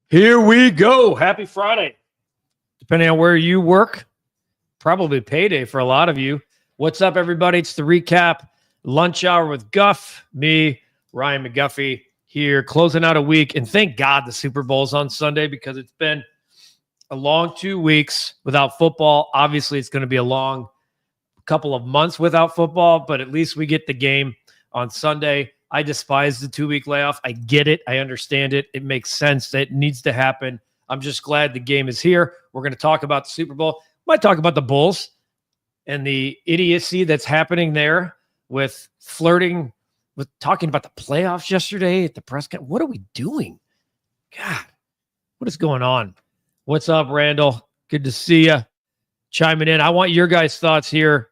Here we go. Happy Friday. Depending on where you work, probably payday for a lot of you. What's up, everybody? It's the recap lunch hour with Guff, me, Ryan McGuffey here, closing out a week. And thank God the Super Bowl's on Sunday because it's been a long 2 weeks without football. Obviously, it's going to be a long couple of months without football, but at least we get the game on Sunday. I despise the 2-week layoff. I get it. I understand it. It makes sense. That it needs to happen. I'm just glad the game is here. We're going to talk about the Super Bowl. Might talk about the Bulls and the idiocy that's happening there with flirting, with talking about the playoffs yesterday at the press conference. What are we doing? God, what is going on? What's up, Randall? Good to see you chiming in. I want your guys' thoughts here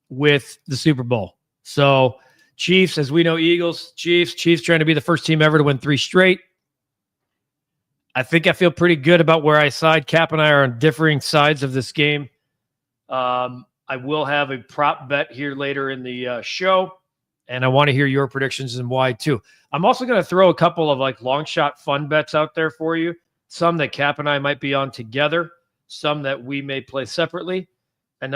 with the Super Bowl. So Chiefs, as we know, Eagles, Chiefs trying to be the first team ever to win 3 straight. I think I feel pretty good about where I side. Cap and I are on differing sides of this game. I will have a prop bet here later in the show, and I want to hear your predictions and why too. I'm also going to throw a couple of like long shot fun bets out there for you. Some that Cap and I might be on together, some that we may play separately, and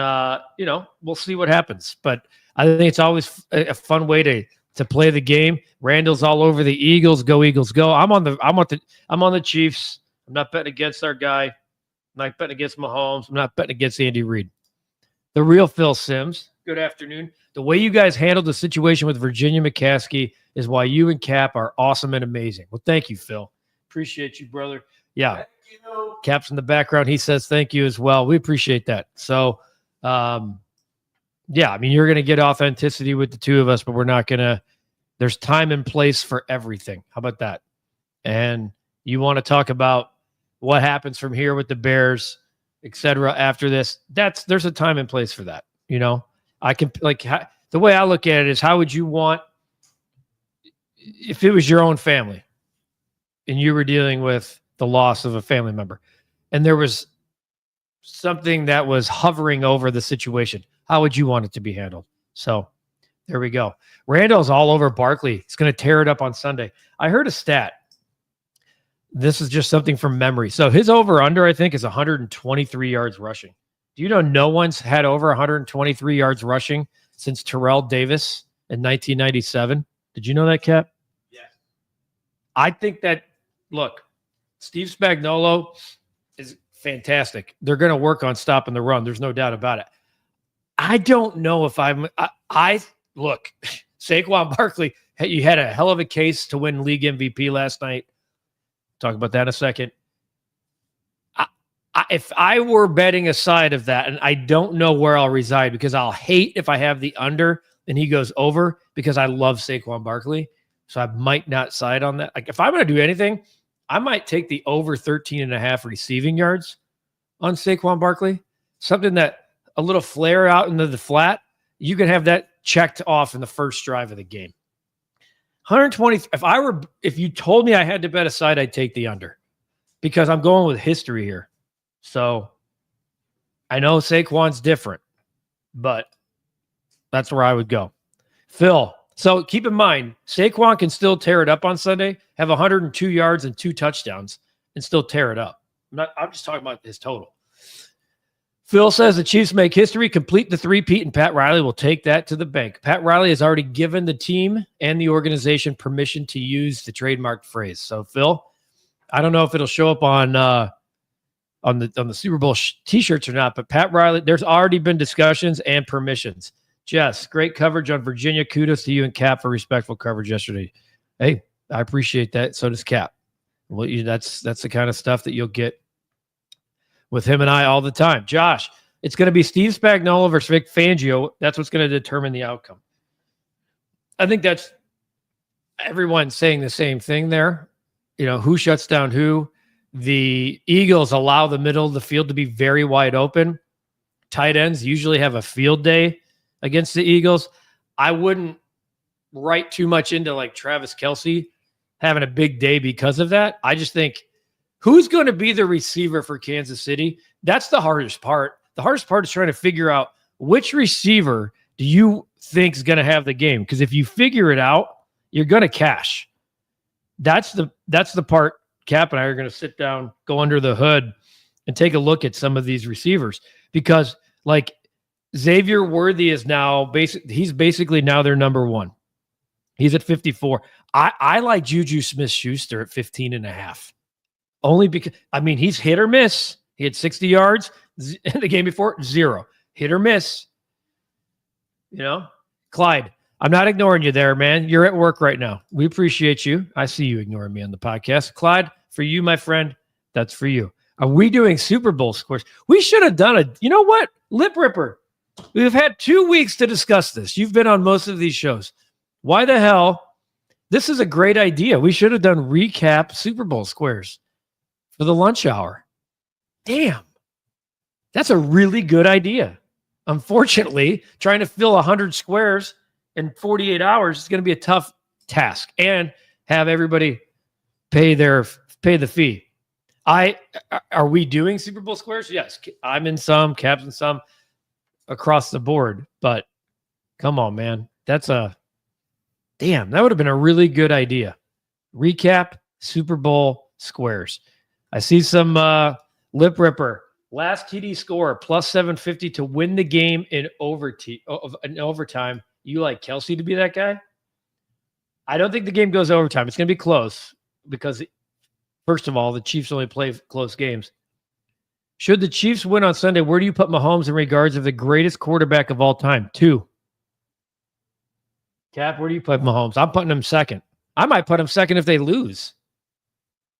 we'll see what happens. But I think it's always a fun way to play the game. Randall's all over the Eagles. Go Eagles, go! I'm on the Chiefs. I'm not betting against our guy. I'm not betting against Mahomes. I'm not betting against Andy Reid. The real Phil Simms. Good afternoon. The way you guys handled the situation with Virginia McCaskey is why you and Cap are awesome and amazing. Well, thank you, Phil. Appreciate you, brother. Yeah. Thank you. Cap's in the background. He says thank you as well. We appreciate that. So, yeah, I mean, you're going to get authenticity with the two of us, but we're not going to – there's time and place for everything. How about that? And you want to talk about what happens from here with the Bears, et cetera, after this. There's a time and place for that, you know? I can – the way I look at it is how would you want – if it was your own family and you were dealing with the loss of a family member and there was something that was hovering over the situation – how would you want it to be handled? So there we go. Randall's all over Barkley. He's going to tear it up on Sunday. I heard a stat. This is just something from memory. So his over-under, I think, is 123 yards rushing. Do you know no one's had over 123 yards rushing since Terrell Davis in 1997? Did you know that, Cap? Yeah. I think that, look, Steve Spagnuolo is fantastic. They're going to work on stopping the run. There's no doubt about it. I don't know if I look, Saquon Barkley, you had a hell of a case to win league MVP last night. Talk about that in a second. If I were betting a side of that, and I don't know where I'll reside because I'll hate if I have the under and he goes over because I love Saquon Barkley. So I might not side on that. Like if I'm going to do anything, I might take the over 13.5 receiving yards on Saquon Barkley. Something that a little flare out into the flat, you can have that checked off in the first drive of the game. 120. If you told me I had to bet a side, I'd take the under because I'm going with history here. So I know Saquon's different, but that's where I would go. Phil. So keep in mind, Saquon can still tear it up on Sunday, have 102 yards and 2 touchdowns, and still tear it up. I'm just talking about his total. Phil says the Chiefs make history, complete the three-peat, and Pat Riley will take that to the bank. Pat Riley has already given the team and the organization permission to use the trademark phrase. So, Phil, I don't know if it'll show up on the Super Bowl T-shirts or not, but Pat Riley, there's already been discussions and permissions. Jess, great coverage on Virginia. Kudos to you and Cap for respectful coverage yesterday. Hey, I appreciate that. So does Cap. Well, that's the kind of stuff that you'll get with him and I all the time. Josh, it's going to be Steve Spagnuolo versus Vic Fangio. That's what's going to determine the outcome. I think that's everyone saying the same thing there. You know, who shuts down who. The Eagles allow the middle of the field to be very wide open. Tight ends usually have a field day against the Eagles. I wouldn't write too much into like Travis Kelce having a big day because of that. I just think who's going to be the receiver for Kansas City? That's the hardest part. The hardest part is trying to figure out which receiver do you think is going to have the game? Because if you figure it out, you're going to cash. That's the part Cap and I are going to sit down, go under the hood, and take a look at some of these receivers because, like, Xavier Worthy is now he's basically now their number one. He's at 54. I like Juju Smith-Schuster at 15.5. Only because, I mean, he's hit or miss. He had 60 yards in the game before, 0. Hit or miss. Clyde, I'm not ignoring you there, man. You're at work right now. We appreciate you. I see you ignoring me on the podcast. Clyde, for you, my friend, that's for you. Are we doing Super Bowl scores? We should have done you know what? Lip Ripper. We've had 2 weeks to discuss this. You've been on most of these shows. Why the hell? This is a great idea. We should have done recap Super Bowl squares for the lunch hour. Damn. That's a really good idea. Unfortunately, trying to fill 100 squares in 48 hours is going to be a tough task and have everybody pay the fee. Are we doing Super Bowl squares? Yes. I'm in some, Cap's in some, across the board, but come on, man. That would have been a really good idea. Recap Super Bowl squares. I see some Lip Ripper. Last TD score, plus 750 to win the game in overtime. You like Kelsey to be that guy? I don't think the game goes overtime. It's going to be close because, first of all, the Chiefs only play close games. Should the Chiefs win on Sunday, where do you put Mahomes in regards of the greatest quarterback of all time? 2. Cap, where do you put Mahomes? I'm putting him second. I might put him second if they lose,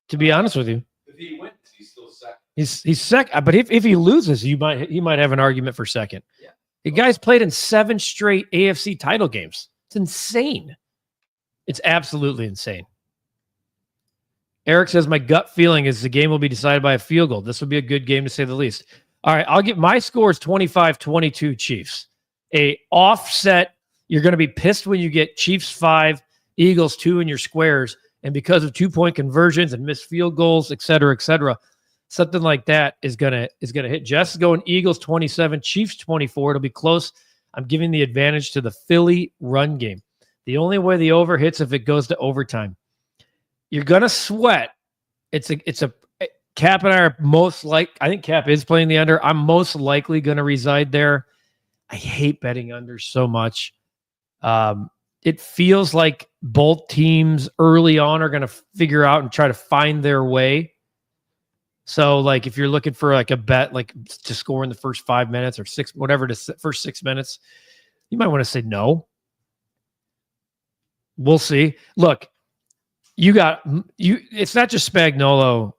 to be honest with you. If he wins, he's still second. He's second, but if he loses, he might have an argument for second. Yeah. The guy's played in 7 straight AFC title games. It's insane. It's absolutely insane. Eric says, my gut feeling is the game will be decided by a field goal. This will be a good game to say the least. All right, I'll get my score is 25-22 Chiefs. A offset, you're going to be pissed when you get Chiefs 5, Eagles 2 in your squares, and because of 2-point conversions and missed field goals, et cetera, something like that is gonna hit. Jess is going Eagles 27, Chiefs 24. It'll be close. I'm giving the advantage to the Philly run game. The only way the over hits if it goes to overtime. You're gonna sweat. It's a Cap and I are I think Cap is playing the under. I'm most likely gonna reside there. I hate betting under so much. It feels like both teams early on are gonna figure out and try to find their way. So, like, if you're looking for like a bet, like to score in the first 5 minutes or 6, whatever, the first 6 minutes, you might want to say no. We'll see. Look, it's not just Spagnuolo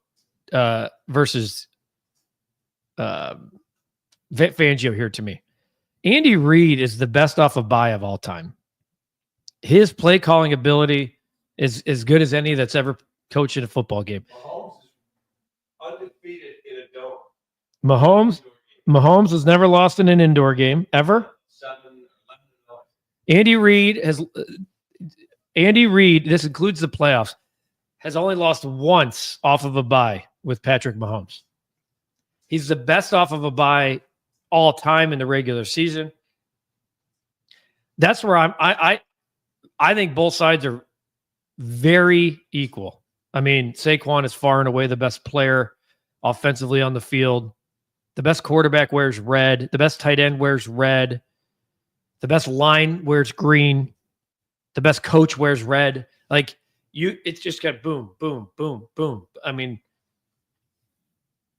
versus Fangio here to me. Andy Reid is the best off a bye of all time. His play calling ability is as good as any that's ever coached in a football game. Mahomes is undefeated in a dome. Mahomes has never lost in an indoor game ever. 7-11. Andy Reid, this includes the playoffs, has only lost once off of a bye with Patrick Mahomes. He's the best off of a bye all time in the regular season. That's where I think both sides are very equal. I mean, Saquon is far and away the best player offensively on the field. The best quarterback wears red. The best tight end wears red. The best line wears green. The best coach wears red. Like, it's just got boom, boom, boom, boom. I mean,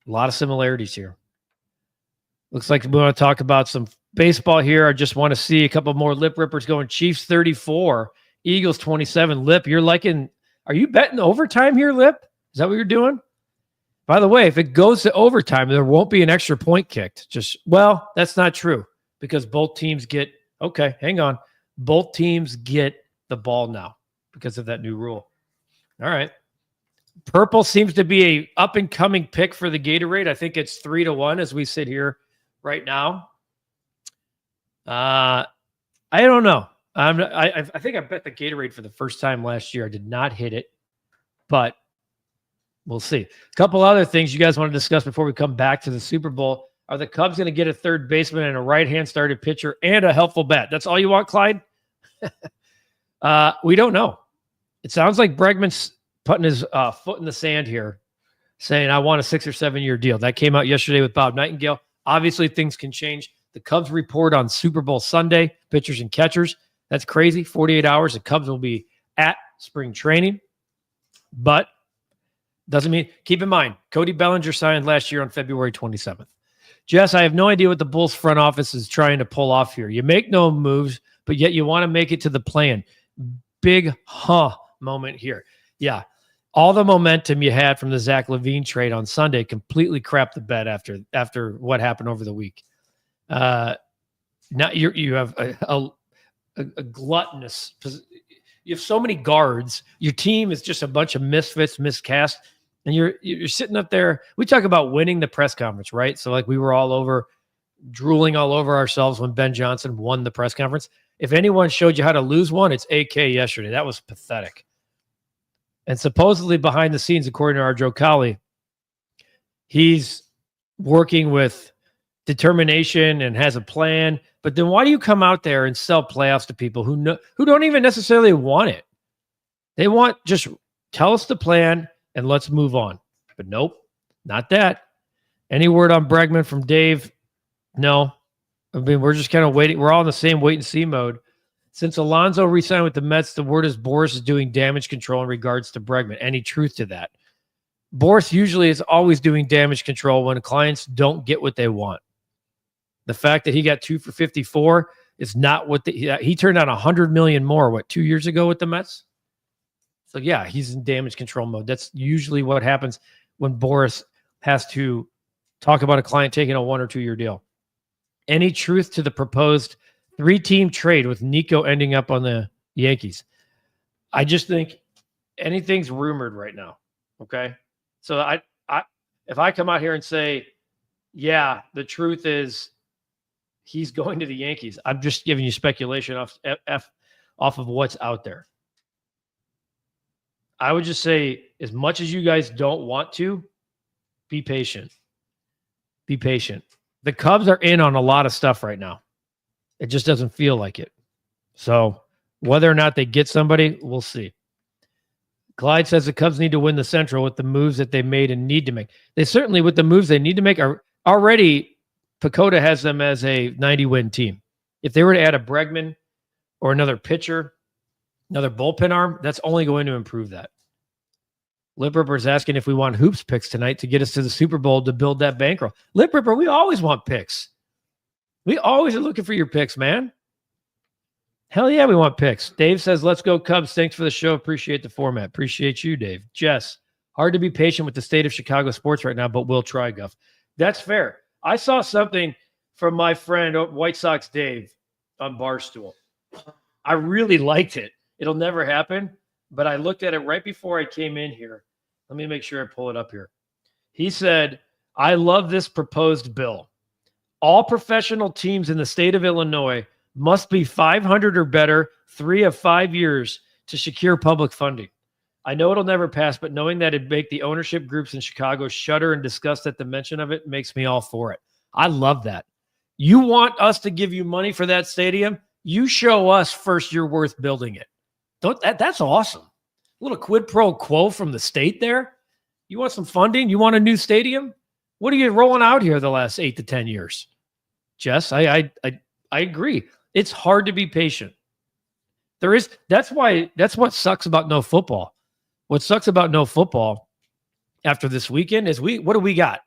a lot of similarities here. Looks like we want to talk about some baseball here. I just want to see a couple more lip rippers going. Chiefs 34, Eagles 27. Lip, are you betting overtime here, Lip? Is that what you're doing? By the way, if it goes to overtime, there won't be an extra point kicked. Well, that's not true because both teams get, both teams get the ball now because of that new rule. All right. Purple seems to be a up-and-coming pick for the Gatorade. I think it's 3-1 as we sit here right now. I don't know. I think I bet the Gatorade for the first time last year. I did not hit it, but we'll see. A couple other things you guys want to discuss before we come back to the Super Bowl. Are the Cubs going to get a third baseman and a right-hand started pitcher and a helpful bat? That's all you want, Clyde? We don't know. It sounds like Bregman's putting his foot in the sand here, saying, I want a 6 or 7 year deal. That came out yesterday with Bob Nightingale. Obviously, things can change. The Cubs report on Super Bowl Sunday, pitchers and catchers. That's crazy. 48 hours. The Cubs will be at spring training. But doesn't mean, keep in mind, Cody Bellinger signed last year on February 27th. Jess, I have no idea what the Bulls front office is trying to pull off here. You make no moves, but yet you want to make it to the plan. Big moment here. Yeah. All the momentum you had from the Zach LaVine trade on Sunday completely crapped the bed after what happened over the week. Now you have a gluttonous. You have so many guards. Your team is just a bunch of misfits, miscast, and you're sitting up there. We talk about winning the press conference, right? So like we were all over, drooling all over ourselves when Ben Johnson won the press conference. If anyone showed you how to lose one, it's AK yesterday. That was pathetic. And supposedly behind the scenes, according to our Joe Colley, he's working with determination and has a plan. But then why do you come out there and sell playoffs to people who don't even necessarily want it? They want just tell us the plan and let's move on. But nope, not that. Any word on Bregman from Dave? No. I mean, we're just kind of waiting. We're all in the same wait and see mode. Since Alonso re-signed with the Mets, the word is Boris is doing damage control in regards to Bregman. Any truth to that? Boris usually is always doing damage control when clients don't get what they want. The fact that he got 2 for 54 is not what he turned out $100 million more, 2 years ago with the Mets? So yeah, he's in damage control mode. That's usually what happens when Boris has to talk about a client taking a 1 or 2 year deal. Any truth to the proposed 3-team trade with Nico ending up on the Yankees? I just think anything's rumored right now. Okay. So if I come out here and say, yeah, the truth is he's going to the Yankees, I'm just giving you speculation off of what's out there. I would just say, as much as you guys don't want to, be patient. Be patient. The Cubs are in on a lot of stuff right now. It just doesn't feel like it. So whether or not they get somebody, we'll see. Clyde says the Cubs need to win the Central with the moves that they made and need to make. They certainly, with the moves they need to make, are already, Pacoda has them as a 90-win team. If they were to add a Bregman or another pitcher, another bullpen arm, that's only going to improve that. Lip Ripper's asking if we want hoops picks tonight to get us to the Super Bowl to build that bankroll. Lip Ripper, we always want picks. We always are looking for your picks, man. Hell yeah, we want picks. Dave says, let's go Cubs. Thanks for the show. Appreciate the format. Appreciate you, Dave. Jess, hard to be patient with the state of Chicago sports right now, but we'll try, Guff. That's fair. I saw something from my friend, White Sox Dave, on Barstool. I really liked it. It'll never happen, but I looked at it right before I came in here. Let me make sure I pull it up here. He said, I love this proposed bill. All professional teams in the state of Illinois must be 500 or better 3 of 5 years to secure public funding. I know it'll never pass, but knowing that it'd make the ownership groups in Chicago shudder and disgust at the mention of it makes me all for it. I love that. You want us to give you money for that stadium? You show us first you're worth building it. That's awesome. A little quid pro quo from the state there. You want some funding? You want a new stadium? What are you rolling out here the last 8 to 10 years? Jess, I agree. It's hard to be patient. That's what sucks about no football. What sucks about no football after this weekend is what do we got?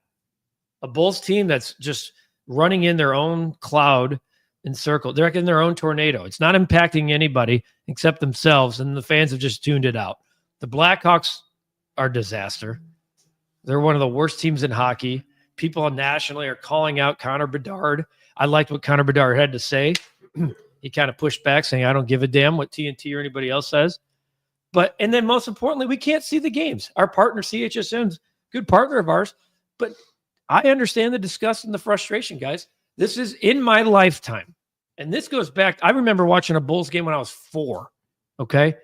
A Bulls team that's just running in their own cloud and circle. They're in their own tornado. It's not impacting anybody except themselves, and the fans have just tuned it out. The Blackhawks are a disaster. They're one of the worst teams in hockey. People nationally are calling out Connor Bedard. I liked what Connor Bedard had to say. He kind of pushed back saying, I don't give a damn what TNT or anybody else says. And then most importantly, we can't see the games. Our partner, CHSN's a good partner of ours, but I understand the disgust and the frustration, guys. This is in my lifetime. And this goes back. I remember watching a Bulls game when I was 4. Okay.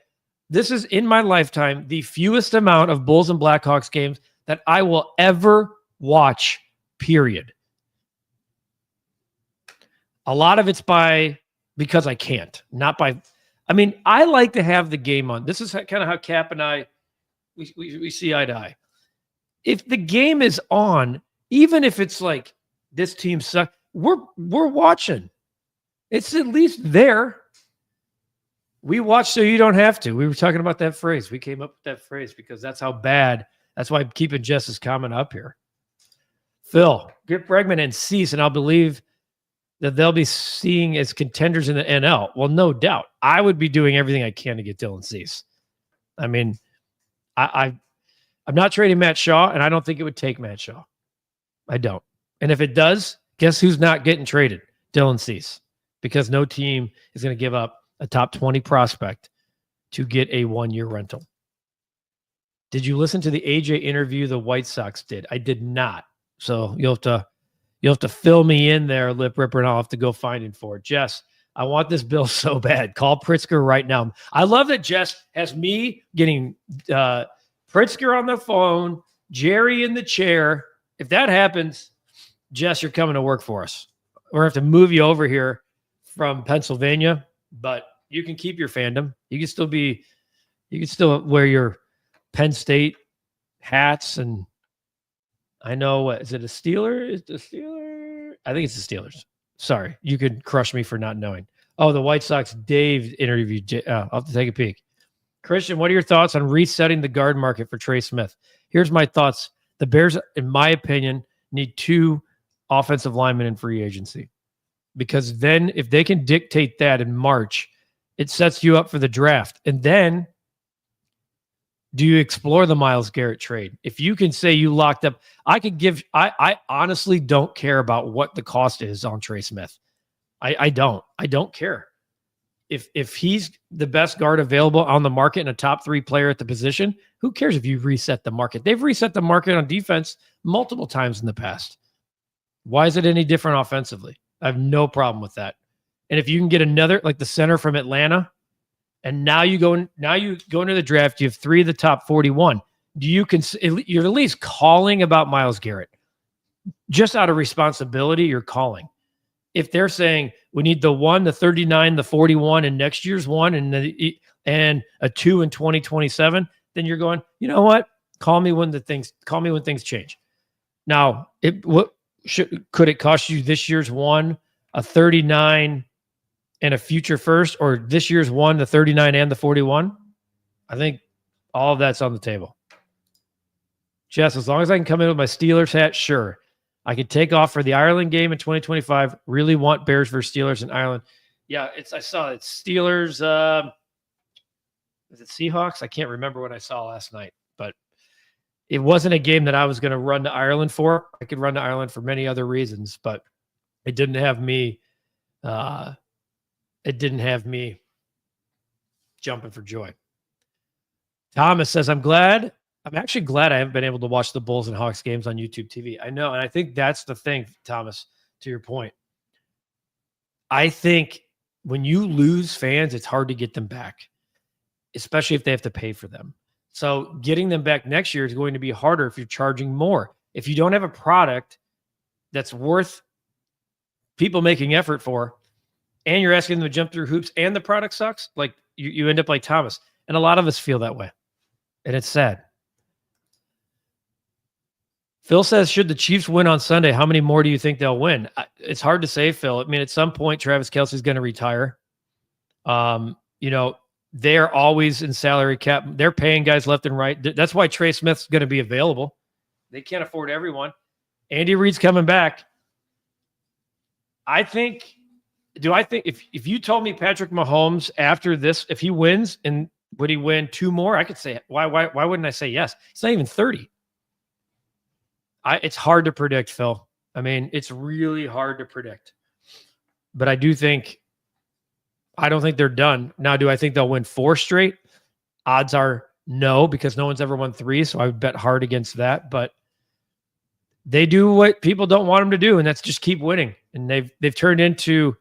This is in my lifetime, the fewest amount of Bulls and Blackhawks games that I will ever watch, period. A lot of it's because I can't, not by, I mean, I like to have the game on. This is kind of how Cap and I we see eye to eye. If the game is on, even if it's like this team sucks, we're watching. It's at least there. We watch so you don't have to. We were talking about that phrase. We came up with that phrase because that's how bad. That's why I'm keeping Jess's comment up here. Phil, get Bregman and Cease, and I'll believe that they'll be seeing as contenders in the NL. Well, no doubt. I would be doing everything I can to get Dylan Cease. I mean, I'm not trading Matt Shaw, and I don't think it would take Matt Shaw. I don't. And if it does, guess who's not getting traded? Dylan Cease. Because no team is going to give up a top 20 prospect to get a 1-year rental. Did you listen to the AJ interview the White Sox did? I did not. So you'll have to fill me in there, Lip Ripper, and I'll have to go finding for it. Jess, I want this bill so bad. Call Pritzker right now. I love that Jess has me getting Pritzker on the phone, Jerry in the chair. If that happens, Jess, you're coming to work for us. We're going to have to move you over here from Pennsylvania, but you can keep your fandom. You can still wear your Penn State hats, and I know, is it a Steeler? Is it a Steeler? I think it's the Steelers. Sorry, you could crush me for not knowing. Oh, the White Sox Dave interviewed. I'll have to take a peek. Christian, what are your thoughts on resetting the guard market for Trey Smith? Here's my thoughts. The Bears, in my opinion, need 2 offensive linemen in free agency. Because then if they can dictate that in March, it sets you up for the draft. And then do you explore the Myles Garrett trade? If you can say you locked up, I honestly don't care about what the cost is on Trey Smith. I don't care. If he's the best guard available on the market and a top 3 player at the position, who cares if you reset the market? They've reset the market on defense multiple times in the past. Why is it any different offensively? I have no problem with that. And if you can get another, like the center from Atlanta, and now you go into the draft, you have 3 of the top 41. You're at least calling about Myles Garrett. Just out of responsibility, you're calling. If they're saying we need the 1, the 39, the 41, and next year's 1, and a 2 in 2027, then you're going, you know what? Call me when things change. Now, could it cost you this year's 1, a 39, and a future first, or this year's 1, the 39, and the 41? I think all of that's on the table. Jess, as long as I can come in with my Steelers hat, sure. I could take off for the Ireland game in 2025. Really want Bears versus Steelers in Ireland. Yeah, I saw it. Steelers. Is it Seahawks? I can't remember what I saw last night, but it wasn't a game that I was going to run to Ireland for. I could run to Ireland for many other reasons, but it didn't have me. It didn't have me jumping for joy. Thomas says, I'm actually glad I haven't been able to watch the Bulls and Hawks games on YouTube TV. I know, and I think that's the thing, Thomas, to your point. I think when you lose fans, it's hard to get them back, especially if they have to pay for them. So getting them back next year is going to be harder if you're charging more. If you don't have a product that's worth people making effort for, and you're asking them to jump through hoops and the product sucks, like you end up like Thomas. And a lot of us feel that way. And it's sad. Phil says, should the Chiefs win on Sunday, how many more do you think they'll win? It's hard to say, Phil. I mean, at some point, Travis Kelce's going to retire. They're always in salary cap. They're paying guys left and right. That's why Trey Smith's going to be available. They can't afford everyone. Andy Reid's coming back. I think if you told me Patrick Mahomes after this, if he wins, and would he win 2 more? I could say, why wouldn't I say yes? It's not even 30. It's hard to predict, Phil. I mean, it's really hard to predict. But I don't think they're done. Now, do I think they'll win 4 straight? Odds are no, because no one's ever won 3, so I would bet hard against that. But they do what people don't want them to do, and that's just keep winning. And they've turned into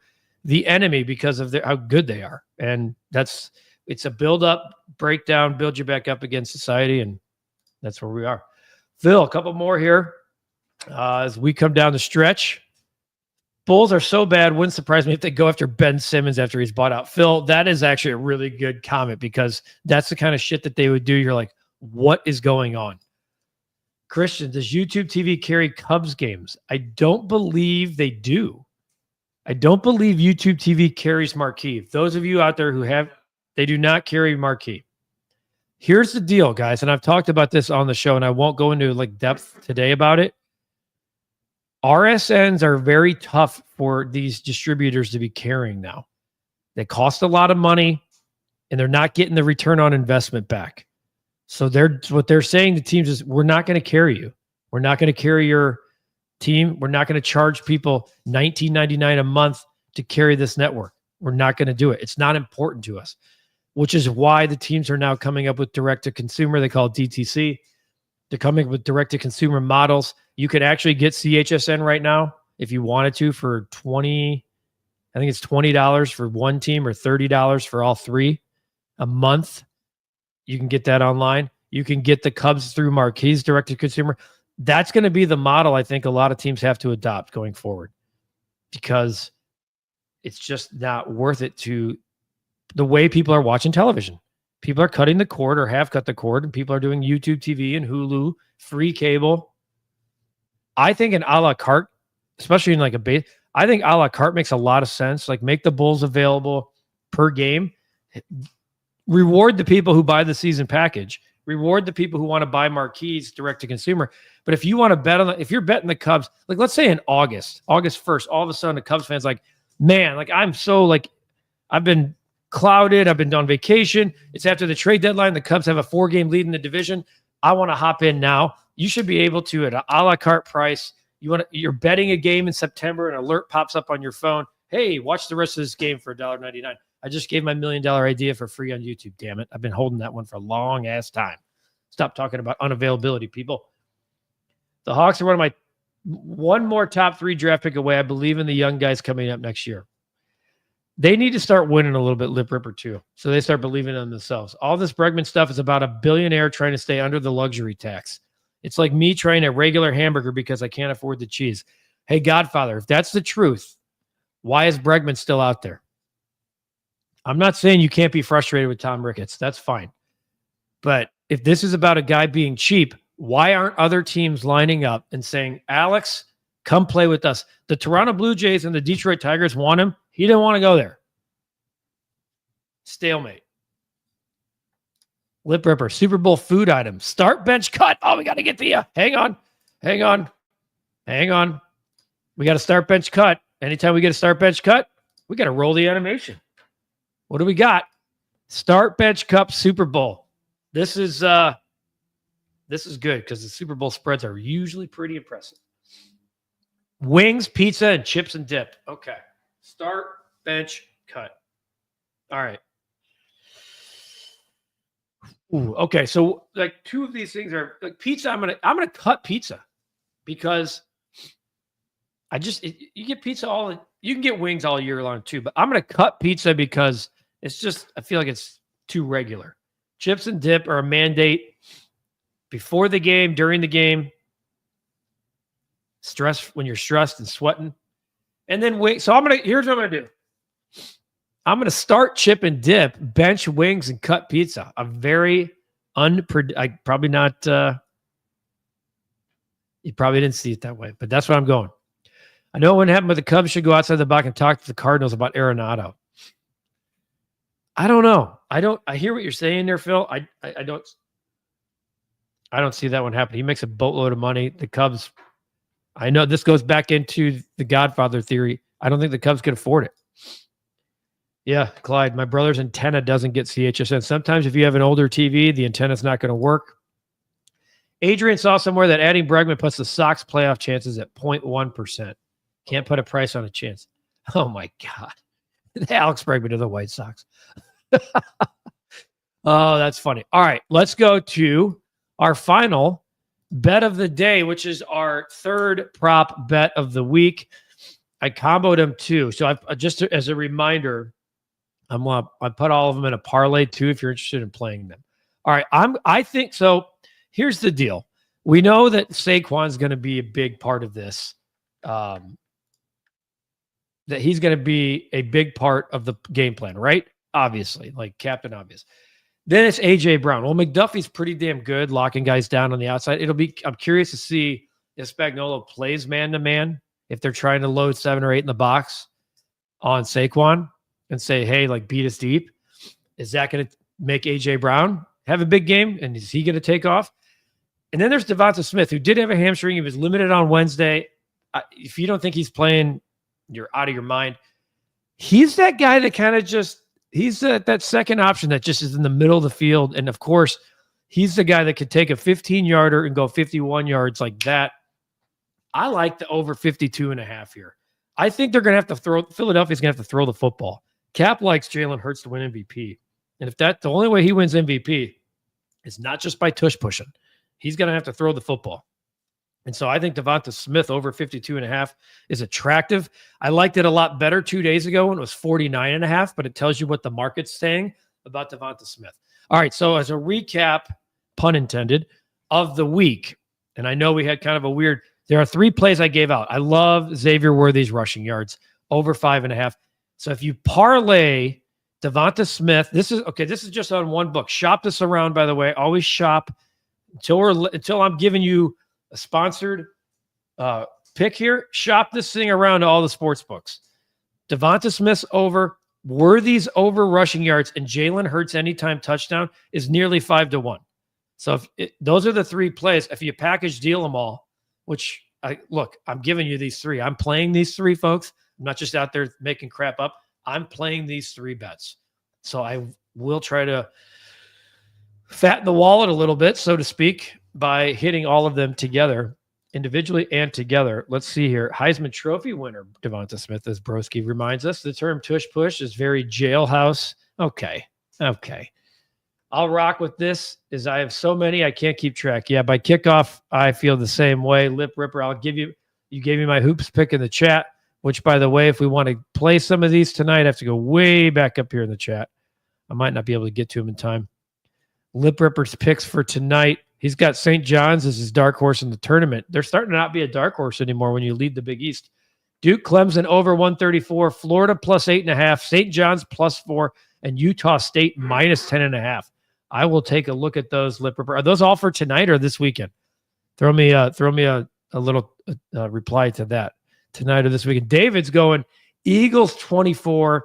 the enemy because of how good they are. And it's a build-up, breakdown, build you back up against society, and that's where we are. Phil, a couple more here as we come down the stretch. Bulls are so bad, wouldn't surprise me if they go after Ben Simmons after he's bought out. Phil, that is actually a really good comment, because that's the kind of shit that they would do. You're like, What is going on? Christian, does YouTube TV carry Cubs games? I don't believe they do. I don't believe YouTube TV carries marquee. Those of you out there who have, they do not carry marquee. Here's the deal, guys, and I've talked about this on the show, and I won't go into like depth today about it. RSNs are very tough for these distributors to be carrying now. They cost a lot of money, and they're not getting the return on investment back. So what they're saying to teams is, we're not going to carry you. We're not going to carry your team. We're not going to charge people $19.99 a month to carry this network. We're not going to do it. It's not important to us, which is why the teams are now coming up with direct-to-consumer. They call it DTC. They're coming up with direct-to-consumer models. You can actually get CHSN right now if you wanted to for I think it's $20 for one team or $30 for all three a month. You can get that online. You can get the Cubs through Marquee's direct-to-consumer. That's going to be the model I think a lot of teams have to adopt going forward, because it's just not worth it to the way people are watching television. People are cutting the cord or have cut the cord, and people are doing YouTube TV and Hulu, free cable. I think an a la carte, especially in like a base, I think a la carte makes a lot of sense. Like, make the Bulls available per game. Reward the people who buy the season package. Reward the people who want to buy marquees direct to consumer. But if you want to bet on if you're betting the Cubs, like let's say in August 1st, all of a sudden the Cubs fans like, man, like I'm so like, I've been clouded. I've been on vacation. It's after the trade deadline. The Cubs have a 4-game lead in the division. I want to hop in now. You should be able to at an a la carte price. You're betting a game in September, an alert pops up on your phone. Hey, watch the rest of this game for $1.99. I just gave my $1 million idea for free on YouTube. Damn it. I've been holding that one for a long ass time. Stop talking about unavailability, people. The Hawks are one more top 3 draft pick away. I believe in the young guys coming up next year. They need to start winning a little bit, Lip Ripper, too. So they start believing in themselves. All this Bregman stuff is about a billionaire trying to stay under the luxury tax. It's like me trying a regular hamburger because I can't afford the cheese. Hey, Godfather, if that's the truth, why is Bregman still out there? I'm not saying you can't be frustrated with Tom Ricketts. That's fine. But if this is about a guy being cheap, why aren't other teams lining up and saying, Alex, come play with us? The Toronto Blue Jays and the Detroit Tigers want him. He didn't want to go there. Stalemate. Lip Ripper, Super Bowl food item. Start, bench, cut. Oh, we got to get to you. Hang on. We got to start, bench, cut. Anytime we get a start, bench, cut, we got to roll the animation. What do we got? Start, bench, cup, Super Bowl. This is good because the Super Bowl spreads are usually pretty impressive. Wings, pizza, and chips and dip. Okay. Start, bench, cut. All right. Ooh, okay. So like 2 of these things are like pizza. I'm gonna cut pizza because you get pizza you can get wings all year long too, but I'm gonna cut pizza because it's just, I feel like it's too regular. Chips and dip are a mandate before the game, during the game. Stress when you're stressed and sweating. And then wait. So here's what I'm gonna do. I'm gonna start chip and dip, bench wings, and cut pizza. A very probably not you probably didn't see it that way, but that's what I'm going. I know what happened, but the Cubs should go outside the box and talk to the Cardinals about Arenado. I don't know. I hear what you're saying there, Phil. I don't see that one happen. He makes a boatload of money. The Cubs, I know this goes back into the Godfather theory. I don't think the Cubs can afford it. Yeah, Clyde, my brother's antenna doesn't get CHSN. Sometimes if you have an older TV, the antenna's not going to work. Adrian saw somewhere that adding Bregman puts the Sox playoff chances at 0.1%. Can't put a price on a chance. Oh, my God. Alex Bregman to the White Sox. Oh, that's funny. All right, let's go to our final bet of the day, which is our 3rd prop bet of the week. I comboed them too. So I've just as a reminder, I put all of them in a parlay too if you're interested in playing them. All right, I think so. Here's the deal. We know that Saquon's going to be a big part of this. That he's going to be a big part of the game plan, right? Obviously, like Captain Obvious. Then it's AJ Brown. Well, McDuffie's pretty damn good locking guys down on the outside. I'm curious to see if Spagnuolo plays man to man, if they're trying to load 7 or 8 in the box on Saquon and say, hey, like beat us deep. Is that going to make AJ Brown have a big game? And is he going to take off? And then there's Devonta Smith, who did have a hamstring. He was limited on Wednesday. If you don't think he's playing, you're out of your mind. He's that guy that kind of just, he's that second option that just is in the middle of the field. And of course, he's the guy that could take a 15-yarder and go 51 yards like that. I like the over 52.5 here. I think they're going to have to Philadelphia's going to have to throw the football. Cap likes Jalen Hurts to win MVP. And if the only way he wins MVP is not just by tush pushing, he's going to have to throw the football. And so I think Devonta Smith over 52.5 is attractive. I liked it a lot better 2 days ago when it was 49.5, but it tells you what the market's saying about Devonta Smith. All right, so as a recap, pun intended, of the week, and I know we had kind of a weird, there are 3 plays I gave out. I love Xavier Worthy's rushing yards, over 5.5. So if you parlay Devonta Smith, this is just on one book. Shop this around, by the way. Always shop until I'm giving you a sponsored pick here. Shop this thing around to all the sports books. Devonta Smith's over, Worthy's over rushing yards, and Jalen Hurts anytime touchdown is nearly 5-1. So those are the 3 plays. If you package deal them all, which I'm giving you these 3. I'm playing these 3, folks. I'm not just out there making crap up. I'm playing these 3 bets. So I will try to fatten the wallet a little bit, so to speak, by hitting all of them together, individually and together. Let's see here. Heisman Trophy winner Devonta Smith, as Broski reminds us. The term tush push is very jailhouse. Okay. I'll rock with this, as I have so many I can't keep track. Yeah, by kickoff, I feel the same way. Lip Ripper, you gave me my hoops pick in the chat, which, by the way, if we want to play some of these tonight, I have to go way back up here in the chat. I might not be able to get to him in time. Lip Ripper's picks for tonight. He's got St. John's as his dark horse in the tournament. They're starting to not be a dark horse anymore when you lead the Big East. Duke, Clemson over 134, Florida plus 8.5, St. John's plus 4, and Utah State minus 10.5. I will take a look at those, Lip Ripper. Are those all for tonight or this weekend? Throw me a little reply to that. Tonight or this weekend. David's going Eagles 24,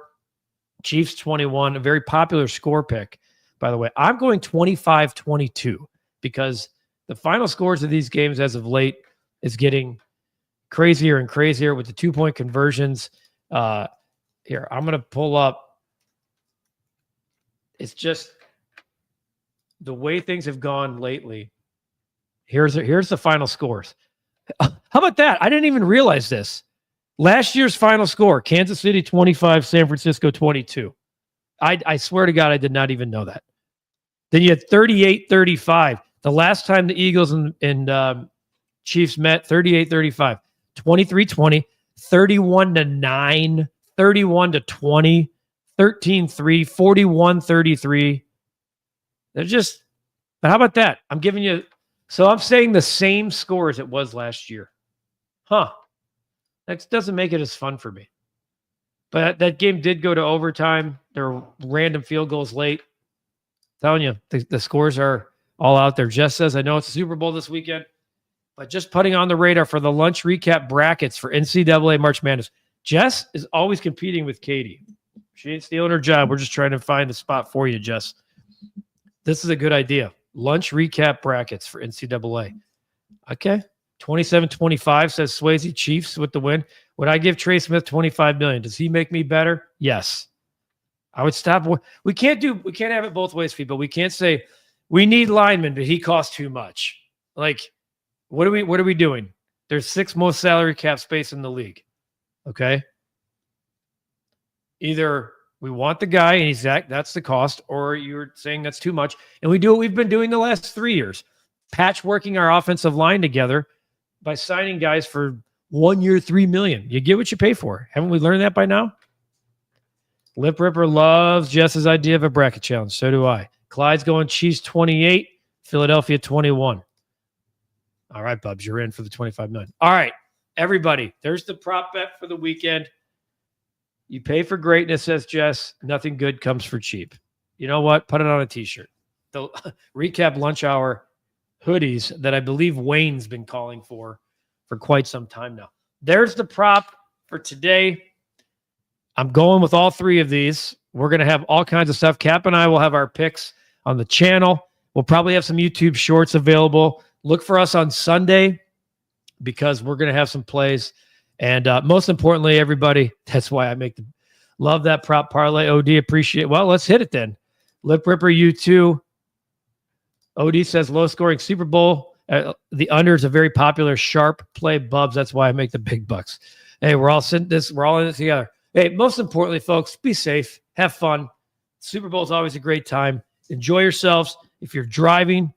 Chiefs 21, a very popular score pick, by the way. I'm going 25-22 because the final scores of these games as of late is getting crazier and crazier with the 2-point conversions. Here, I'm going to pull up. It's just the way things have gone lately. Here's the final scores. How about that? I didn't even realize this. Last year's final score, Kansas City 25, San Francisco 22. I swear to God, I did not even know that. Then you had 38-35. The last time the Eagles and Chiefs met, 38-35. 23-20, 31-9, 31-20, 13-3, 41-33. They're just, but how about that? I'm giving you, so I'm saying the same score as it was last year. Huh. That doesn't make it as fun for me. But that game did go to overtime. There were random field goals late. I'm telling you, the scores are all out there. Jess says, I know it's a Super Bowl this weekend, but just putting on the radar for the lunch recap brackets for NCAA March Madness. Jess is always competing with Katie. She ain't stealing her job. We're just trying to find a spot for you, Jess. This is a good idea. Lunch recap brackets for NCAA. Okay. 27-25 says Swayze Chiefs with the win. Would I give Trey Smith $25 million? Does he make me better? Yes. I would stop. We can't have it both ways, people. We can't say we need linemen, but he costs too much. Like, what are we doing? There's 6th most salary cap space in the league. Okay. Either we want the guy and that's the cost, or you're saying that's too much. And we do what we've been doing the last 3 years, patchworking our offensive line together by signing guys for 1 year, $3 million. You get what you pay for. Haven't we learned that by now? Lip Ripper loves Jess's idea of a bracket challenge. So do I. Clyde's going Chiefs 28, Philadelphia 21. All right, Bubs, you're in for the $25 million. All right, everybody, there's the prop bet for the weekend. You pay for greatness, says Jess. Nothing good comes for cheap. You know what? Put it on a t-shirt. The recap lunch hour hoodies that I believe Wayne's been calling for quite some time now. There's the prop for today. I'm going with all three of these. We're going to have all kinds of stuff. Cap and I will have our picks on the channel. We'll probably have some YouTube shorts available. Look for us on Sunday because we're going to have some plays. And most importantly, everybody, that's why I love that prop parlay. OD, appreciate it. Well, let's hit it then. Lip Ripper, you too. OD says low scoring Super Bowl. The under is a very popular sharp play. Bubs, that's why I make the big bucks. Hey, we're all in it together. Hey, most importantly, folks, be safe. Have fun. Super Bowl is always a great time. Enjoy yourselves. If you're driving,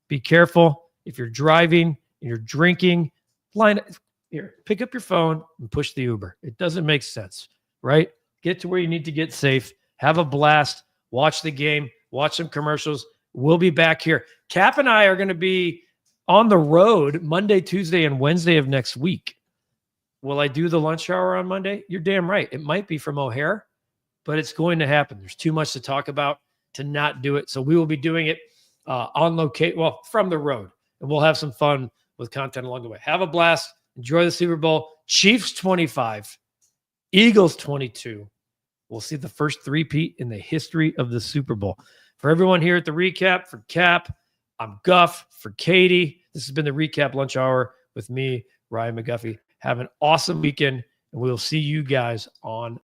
be careful. If you're driving and you're drinking, pick up your phone and push the Uber. It doesn't make sense, right? Get to where you need to get safe. Have a blast. Watch the game. Watch some commercials. We'll be back here. Cap and I are going to be on the road Monday, Tuesday, and Wednesday of next week. Will I do the lunch hour on Monday? You're damn right. It might be from O'Hare, but it's going to happen. There's too much to talk about to not do it. So we will be doing it on location, from the road, and we'll have some fun with content along the way. Have a blast. Enjoy the Super Bowl. Chiefs 25, Eagles 22. We'll see the first three-peat in the history of the Super Bowl. For everyone here at the Recap, for Cap, I'm Guff. For Katie, this has been the Recap Lunch Hour with me, Ryan McGuffey. Have an awesome weekend, and we'll see you guys on